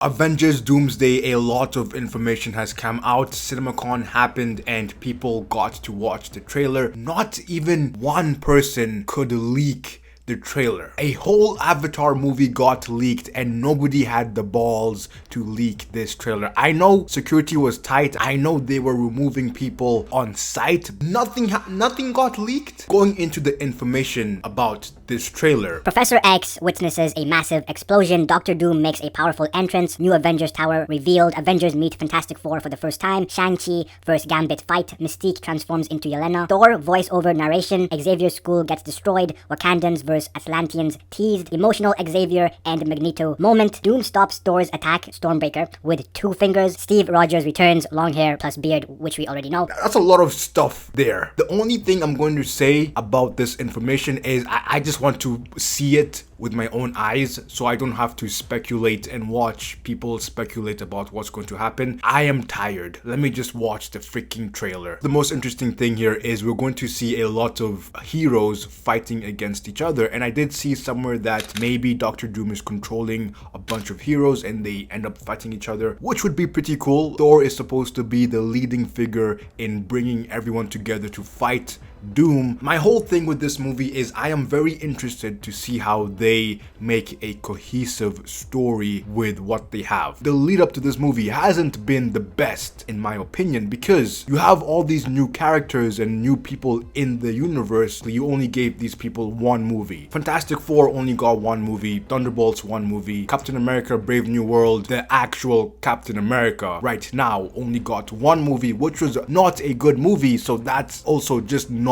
Avengers Doomsday, a lot of information has come out. CinemaCon happened and people got to watch the trailer. Not even one person could leak the trailer. A whole Avatar movie got leaked and nobody had the balls to leak this trailer. I know security was tight. I know they were removing people on site. Nothing got leaked. Going into the information about this trailer. Professor X witnesses a massive explosion. Dr. Doom makes a powerful entrance. New Avengers Tower revealed. Avengers meet Fantastic Four for the first time. Shang-Chi vs. Gambit fight. Mystique transforms into Yelena. Thor voice-over narration. Xavier's school gets destroyed. Wakandans vs. Atlanteans teased. Emotional Xavier and Magneto moment. Doom stops Thor's attack, Stormbreaker, with 2 fingers. Steve Rogers returns, long hair plus beard, which we already know. That's a lot of stuff there. The only thing I'm going to say about this information is I just want to see it with my own eyes so I don't have to speculate and watch people speculate about what's going to happen. I am tired. Let me just watch the freaking trailer. The most interesting thing here is we're going to see a lot of heroes fighting against each other, and I did see somewhere that maybe Dr. Doom is controlling a bunch of heroes and they end up fighting each other, which would be pretty cool. Thor is supposed to be the leading figure in bringing everyone together to fight Doom. My whole thing with this movie is I am very interested to see how they make a cohesive story with what they have. The lead up to this movie hasn't been the best in my opinion because you have all these new characters and new people in the universe. You only gave these people one movie. Fantastic Four only got one movie. Thunderbolts one movie. Captain America Brave New World, the actual Captain America right now, only got one movie, which was not a good movie, so that's also just not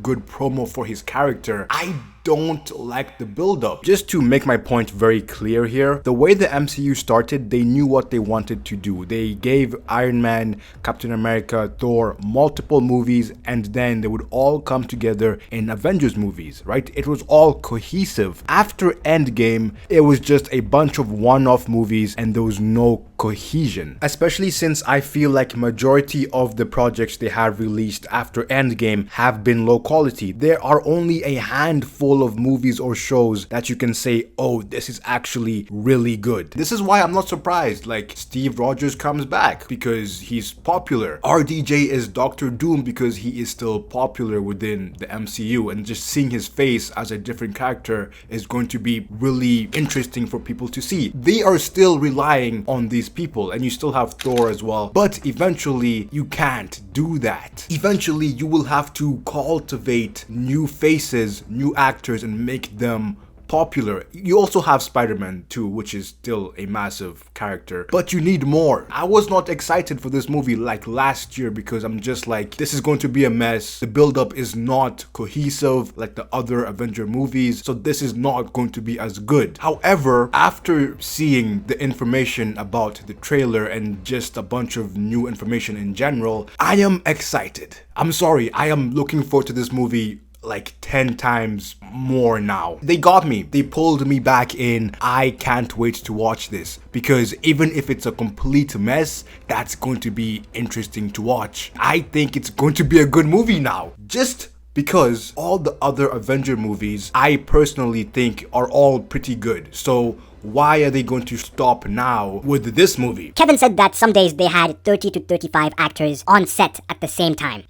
good promo for his character. I don't like the build-up. Just to make my point very clear here, the way the MCU started, they knew what they wanted to do. They gave Iron Man, Captain America, Thor multiple movies, and then they would all come together in Avengers movies, right? It was all cohesive. After Endgame, it was just a bunch of one-off movies and there was no cohesion, especially since I feel like majority of the projects they have released after Endgame have been low quality. There are only a handful of movies or shows that you can say, oh, this is actually really good. This is why I'm not surprised like Steve Rogers comes back because he's popular. RDJ is Dr. Doom because he is still popular within the MCU, and just seeing his face as a different character is going to be really interesting for people to see. They are still relying on these people, and you still have Thor as well, but eventually you can't do that. Eventually you will have to cultivate new faces, new actors, and make them popular. You also have Spider-Man 2, which is still a massive character, but you need more. I was not excited for this movie like last year because I'm just like, this is going to be a mess. The build-up is not cohesive like the other Avenger movies, so this is not going to be as good. However, after seeing the information about the trailer and just a bunch of new information in general, I am excited. I'm sorry, I am looking forward to this movie like 10 times more now. They got me. They pulled me back in. I can't wait to watch this because even if it's a complete mess, that's going to be interesting to watch. I think it's going to be a good movie now. Just because all the other Avenger movies, I personally think are all pretty good. So why are they going to stop now with this movie? Kevin said that some days they had 30 to 35 actors on set at the same time.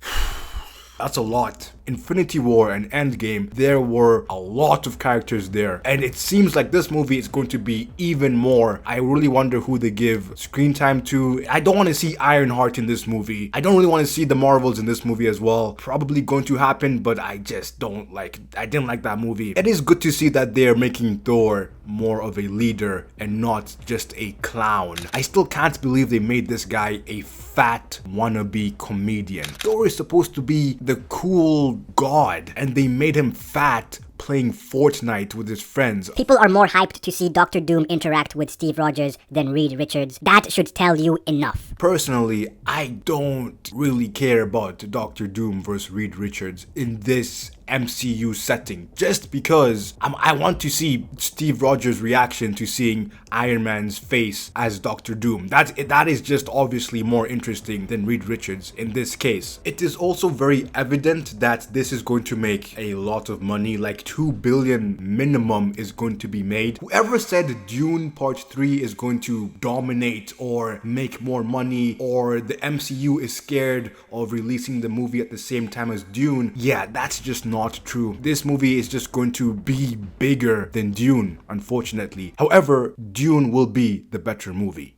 That's a lot. Infinity War and Endgame, there were a lot of characters there, and it seems like this movie is going to be even more. I really wonder who they give screen time to. I don't want to see Ironheart in this movie. I don't really want to see the Marvels in this movie as well. Probably going to happen, but I just don't like, I didn't like that movie. It is good to see that they're making Thor more of a leader and not just a clown. I still can't believe they made this guy a fat wannabe comedian. Thor is supposed to be the cool god, and they made him fat playing Fortnite with his friends. People are more hyped to see Dr. Doom interact with Steve Rogers than Reed Richards. That should tell you enough. Personally, I don't really care about Dr. Doom versus Reed Richards in this MCU setting, just because I want to see Steve Rogers' reaction to seeing Iron Man's face as Doctor Doom. That is just obviously more interesting than Reed Richards in this case. It is also very evident that this is going to make a lot of money, like 2 billion minimum is going to be made. Whoever said Dune Part 3 is going to dominate or make more money, or the MCU is scared of releasing the movie at the same time as Dune, yeah, that's just not true. This movie is just going to be bigger than Dune, unfortunately. However, Dune will be the better movie.